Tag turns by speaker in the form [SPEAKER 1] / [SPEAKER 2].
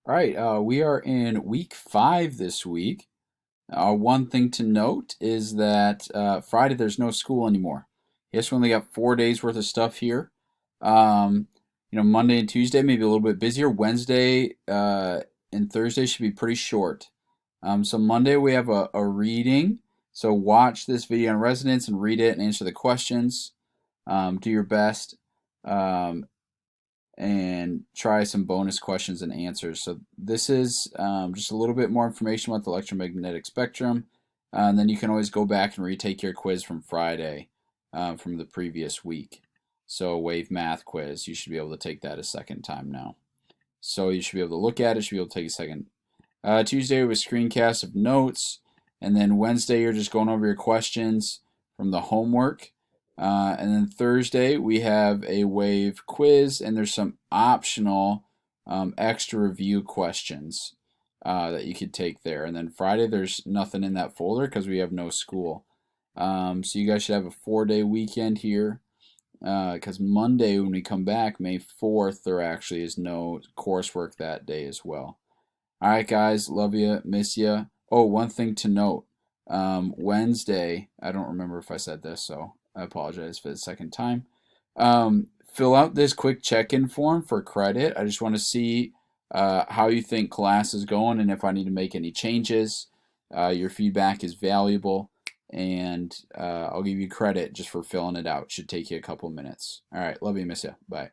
[SPEAKER 1] All right, we are in week 5 this week. One thing to note is that Friday there's no school anymore. Yes, we only got 4 days worth of stuff here. Um, Monday and Tuesday maybe a little bit busier. Wednesday and Thursday should be pretty short. So Monday we have a reading. So watch this video on resonance and read it and answer the questions. Do your best. Um, and try some bonus questions and answers. So this is just a little bit more information about the electromagnetic spectrum. And then you can always go back and retake your quiz from Friday from the previous week. So wave math quiz, you should be able to take that a second time now. So you should be able to look at it, should be able to take a second. Tuesday was screencast of notes. And then Wednesday, you're just going over your questions from the homework. And then Thursday, we have a wave quiz, and there's some optional extra review questions that you could take there. And then Friday, there's nothing in that folder because we have no school. So you guys should have a 4-day weekend here because Monday, when we come back, May 4th, there actually is no coursework that day as well. All right, guys, love you, miss you. Oh, one thing to note. Wednesday, I don't remember if I said this, so I apologize for the second time. Fill out this quick check-in form for credit. I just want to see how you think class is going and if I need to make any changes. Your feedback is valuable, and I'll give you credit just for filling it out. Should take you a couple minutes. All right, love you, miss you. Bye.